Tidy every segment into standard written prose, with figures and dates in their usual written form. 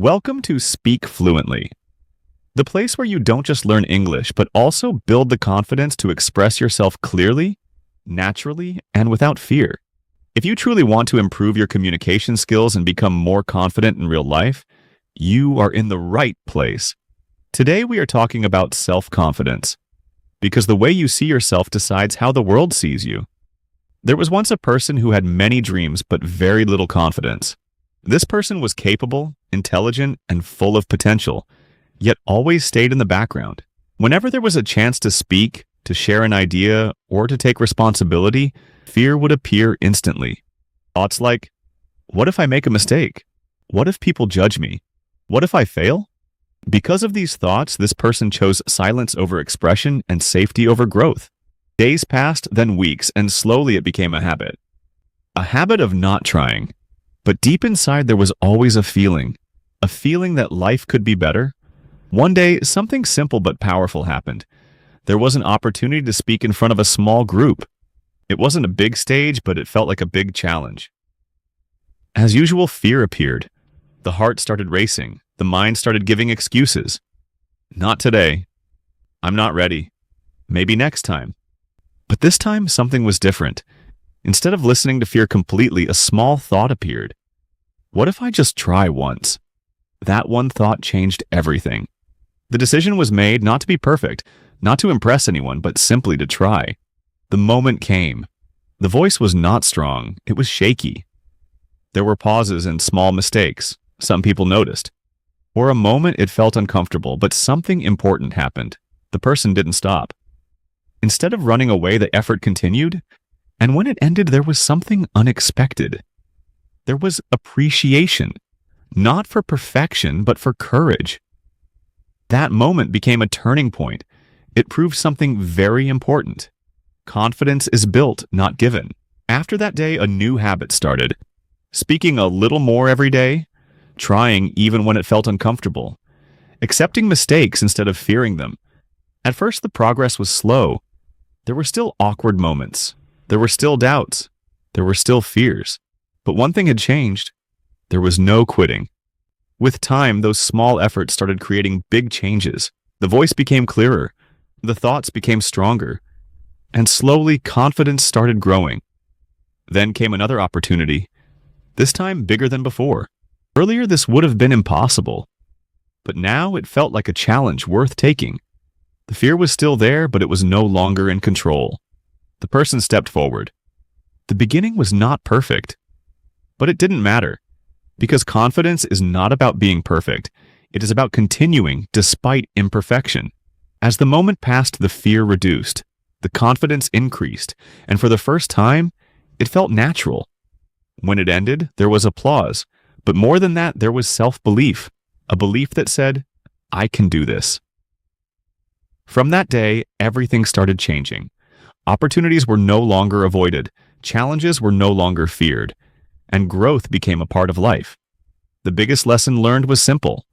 Welcome to Speak Fluently, the place where you don't just learn English, but also build the confidence to express yourself clearly, naturally, and without fear. If you truly want to improve your communication skills and become more confident in real life, you are in the right place. Today we are talking about self-confidence, because the way you see yourself decides how the world sees you. There was once a person who had many dreams but very little confidence. This person was capable, intelligent, and full of potential, yet always stayed in the background. Whenever there was a chance to speak, to share an idea, or to take responsibility, fear would appear instantly. Thoughts like, what if I make a mistake? What if people judge me? What if I fail? Because of these thoughts, this person chose silence over expression and safety over growth. Days passed, then weeks, and slowly it became a habit. A habit of not trying. But deep inside there was always a feeling that life could be better. One day, something simple but powerful happened. There was an opportunity to speak in front of a small group. It wasn't a big stage, but it felt like a big challenge. As usual, fear appeared. The heart started racing. The mind started giving excuses. Not today. I'm not ready. Maybe next time. But this time, something was different. Instead of listening to fear completely, a small thought appeared. What if I just try once? That one thought changed everything. The decision was made not to be perfect, not to impress anyone, but simply to try. The moment came. The voice was not strong, it was shaky. There were pauses and small mistakes. Some people noticed. For a moment it felt uncomfortable, but something important happened. The person didn't stop. Instead of running away, the effort continued. And when it ended, there was something unexpected. There was appreciation, not for perfection, but for courage. That moment became a turning point. It proved something very important. Confidence is built, not given. After that day, a new habit started. Speaking a little more every day, trying even when it felt uncomfortable, accepting mistakes instead of fearing them. At first, the progress was slow. There were still awkward moments. There were still doubts. There were still fears. But one thing had changed. There was no quitting. With time, those small efforts started creating big changes. The voice became clearer. The thoughts became stronger. And slowly, confidence started growing. Then came another opportunity. This time, bigger than before. Earlier, this would have been impossible. But now, it felt like a challenge worth taking. The fear was still there, but it was no longer in control. The person stepped forward. The beginning was not perfect, but it didn't matter, because confidence is not about being perfect. It is about continuing despite imperfection. As the moment passed, the fear reduced, the confidence increased, and for the first time, it felt natural. When it ended, there was applause, but more than that, there was self-belief, a belief that said, I can do this. From that day, everything started changing. Opportunities were no longer avoided, challenges were no longer feared, and growth became a part of life. The biggest lesson learned was simple.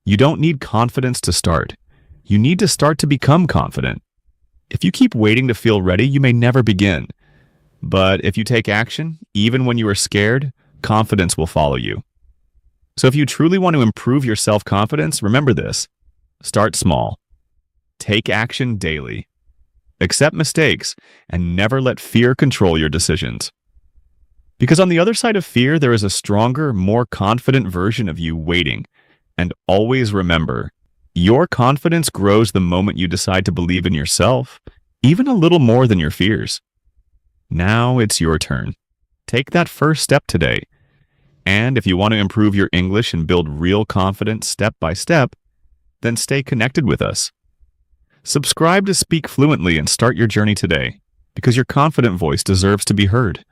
You don't need confidence to start. You need to start to become confident. If you keep waiting to feel ready, you may never begin. But if you take action, even when you are scared, confidence will follow you. So if you truly want to improve your self-confidence, remember this. Start small. Take action daily. Accept mistakes, and never let fear control your decisions. Because on the other side of fear, there is a stronger, more confident version of you waiting. And always remember, your confidence grows the moment you decide to believe in yourself, even a little more than your fears. Now it's your turn. Take that first step today. And if you want to improve your English and build real confidence step by step, then stay connected with us. Subscribe to Speak Fluently and start your journey today, because your confident voice deserves to be heard.